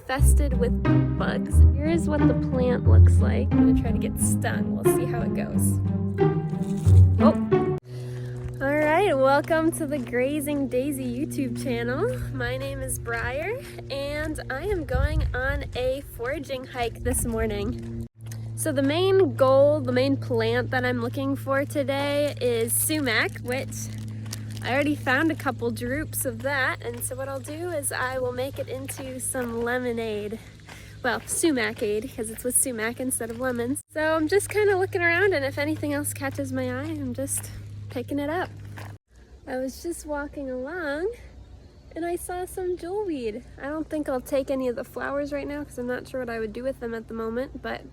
infested with bugs. Here's what the plant looks like. I'm gonna try to get stung. We'll see how it goes. Oh! Alright, welcome to the Grazing Daisy YouTube channel. My name is Briar, and I am going on a foraging hike this morning. So the main goal, the main plant that I'm looking for today is sumac, which I already found a couple droops of that, and so what I'll do is I will make it into some lemonade. Well, sumac-ade, because it's with sumac instead of lemons. So I'm just kind of looking around, and if anything else catches my eye, I'm just picking it up. I was just walking along, and I saw some jewelweed. I don't think I'll take any of the flowers right now, because I'm not sure what I would do with them at the moment, but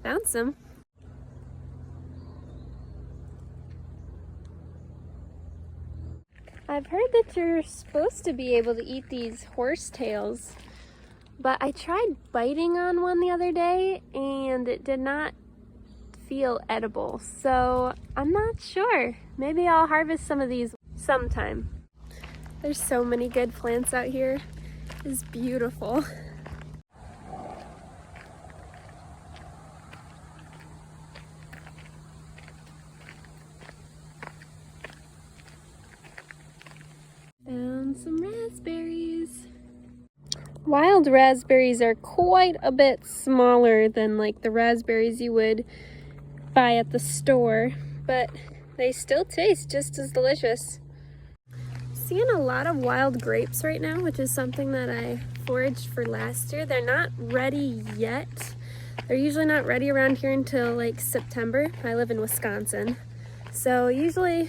found some. I've heard that you're supposed to be able to eat these horsetails, but I tried biting on one the other day and it did not feel edible, so I'm not sure. Maybe I'll harvest some of these sometime. There's so many good plants out here. It's beautiful. Found some raspberries. Wild raspberries are quite a bit smaller than like the raspberries you would buy at the store, but they still taste just as delicious. Seeing a lot of wild grapes right now, which is something that I foraged for last year. They're not ready yet. They're usually not ready around here until like September. I live in Wisconsin, so usually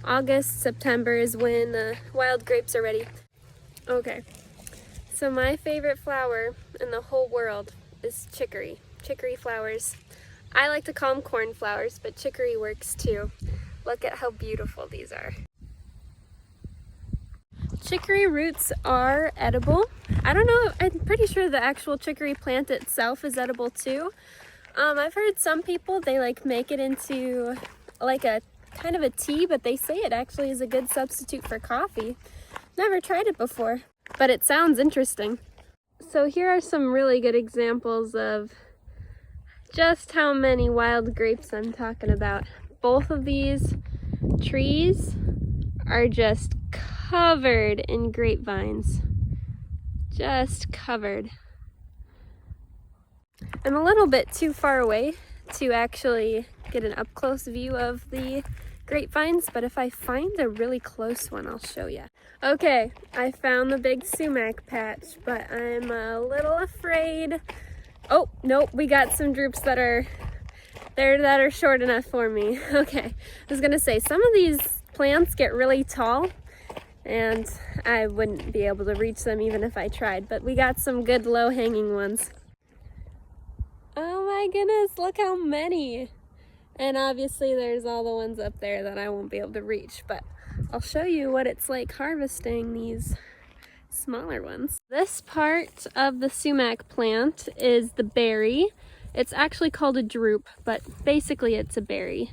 August, September is when wild grapes are ready. Okay, so my favorite flower in the whole world is chicory. Chicory flowers. I like to call them cornflowers, but chicory works too. Look at how beautiful these are. Chicory roots are edible. I don't know, I'm pretty sure the actual chicory plant itself is edible too. I've heard some people, they like make it into like a kind of a tea, but they say it actually is a good substitute for coffee. Never tried it before, but it sounds interesting. So here are some really good examples of just how many wild grapes I'm talking about. Both of these trees are just covered in grapevines. Just covered. I'm a little bit too far away to actually get an up-close view of the grapevines, but if I find a really close one, I'll show you. Okay, I found the big sumac patch, but I'm a little afraid. Oh, nope, we got some droops that are short enough for me. Okay, I was gonna say, some of these plants get really tall, and I wouldn't be able to reach them even if I tried, but we got some good low-hanging ones. Oh my goodness, look how many! And obviously there's all the ones up there that I won't be able to reach, but I'll show you what it's like harvesting these smaller ones. This part of the sumac plant is the berry. It's actually called a drupe, but basically it's a berry.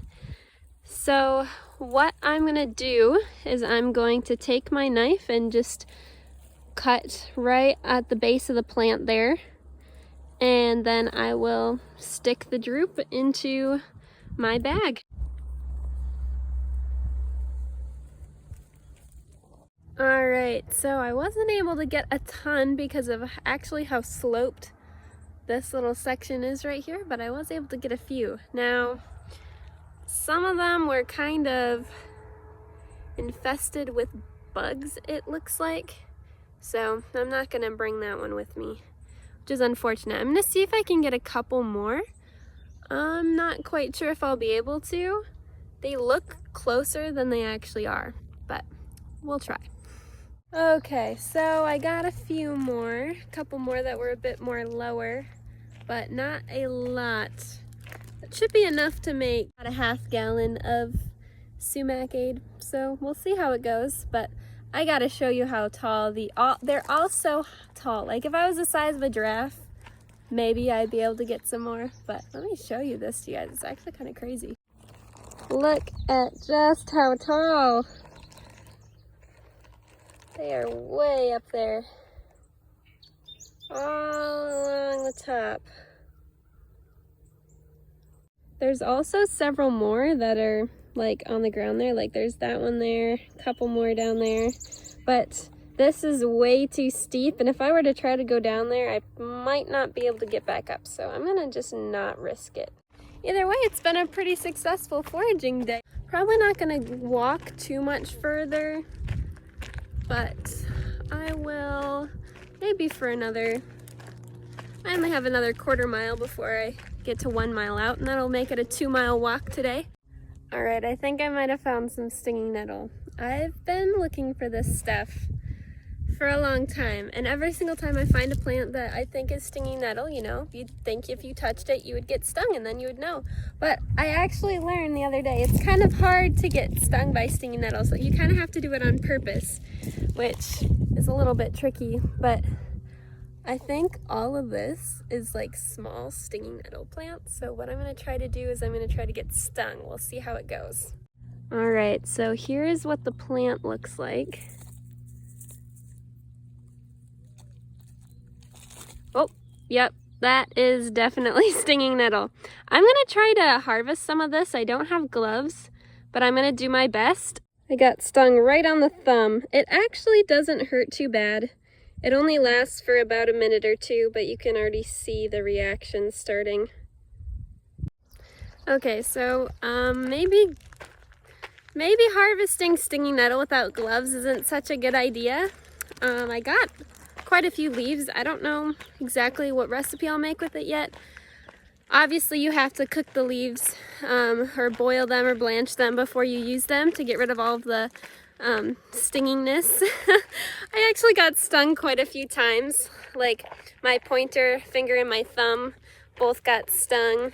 So what I'm gonna do is I'm going to take my knife and just cut right at the base of the plant there, and then I will stick the drupe into my bag. Alright, so I wasn't able to get a ton because of actually how sloped this little section is right here, but I was able to get a few. Now, some of them were kind of infested with bugs, it looks like, so I'm not gonna bring that one with me, which is unfortunate. I'm gonna see if I can get a couple more. I'm not quite sure if I'll be able to. They look closer than they actually are, but we'll try. Okay, so I got a few more, a couple more that were a bit more lower, but not a lot. It should be enough to make about a half gallon of sumac-ade, so we'll see how it goes, but I gotta show you how tall they're all so tall. Like if I was the size of a giraffe, maybe I'd be able to get some more, but let me show you this to you guys. It's actually kind of crazy. Look at just how tall. They are way up there. all along the top. There's also several more that are like on the ground there. Like there's that one there, a couple more down there. But this is way too steep, and if I were to try to go down there, I might not be able to get back up. So I'm gonna just not risk it. Either way, it's been a pretty successful foraging day. Probably not gonna walk too much further, but I will maybe for another, I only have another quarter mile before I get to 1 mile out, and that'll make it a 2-mile walk today. All right, I think I might have found some stinging nettle. I've been looking for this stuff for a long time, and every single time I find a plant that I think is stinging nettle, you know, you'd think if you touched it you would get stung and then you would know. But I actually learned the other day it's kind of hard to get stung by stinging nettle, so you kind of have to do it on purpose, which is a little bit tricky. But I think all of this is like small stinging nettle plants, so what I'm going to try to do is I'm going to try to get stung. We'll see how it goes. All right, so here's what the plant looks like. Oh, yep, that is definitely stinging nettle. I'm gonna try to harvest some of this. I don't have gloves, but I'm gonna do my best. I got stung right on the thumb. It actually doesn't hurt too bad. It only lasts for about a minute or two, but you can already see the reaction starting. Okay, so maybe harvesting stinging nettle without gloves isn't such a good idea. I got quite a few leaves. I don't know exactly what recipe I'll make with it yet. Obviously you have to cook the leaves or boil them or blanch them before you use them to get rid of all of the stingingness. I actually got stung quite a few times. Like my pointer finger and my thumb both got stung.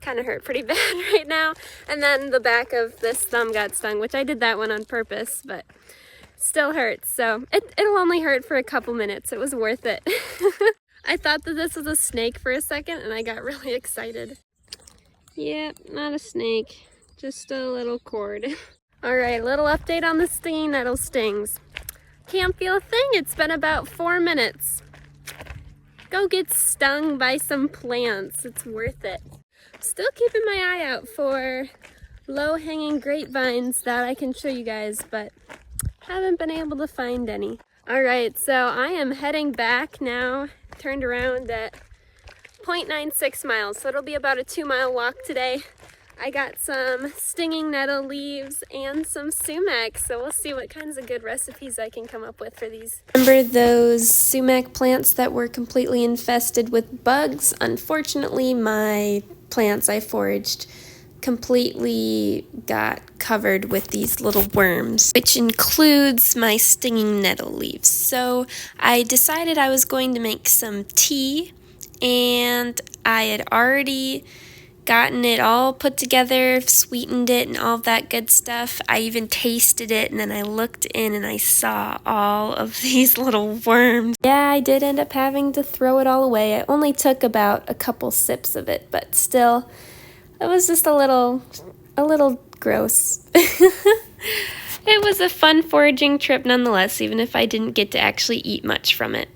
Kind of hurt pretty bad right now. And then the back of this thumb got stung, which I did that one on purpose, but still hurts. So it'll only hurt for a couple minutes. It was worth it. I thought that this was a snake for a second and I got really excited. Yep, not a snake, just a little cord. All right, little update on the stinging nettle stings. Can't feel a thing. It's been about 4 minutes. Go get stung by some plants. It's worth it. Still keeping my eye out for low-hanging grapevines that I can show you guys, but haven't been able to find any. All right, so I am heading back now, turned around at 0.96 miles, so it'll be about a 2-mile walk today. I got some stinging nettle leaves and some sumac, so we'll see what kinds of good recipes I can come up with for these. Remember those sumac plants that were completely infested with bugs? Unfortunately, my plants I foraged completely got covered with these little worms, which includes my stinging nettle leaves. So I decided I was going to make some tea, and I had already gotten it all put together, sweetened it and all of that good stuff. I even tasted it, and then I looked in and I saw all of these little worms. Yeah, I did end up having to throw it all away. I only took about a couple sips of it, but still, it was just a little gross. It was a fun foraging trip nonetheless, even if I didn't get to actually eat much from it.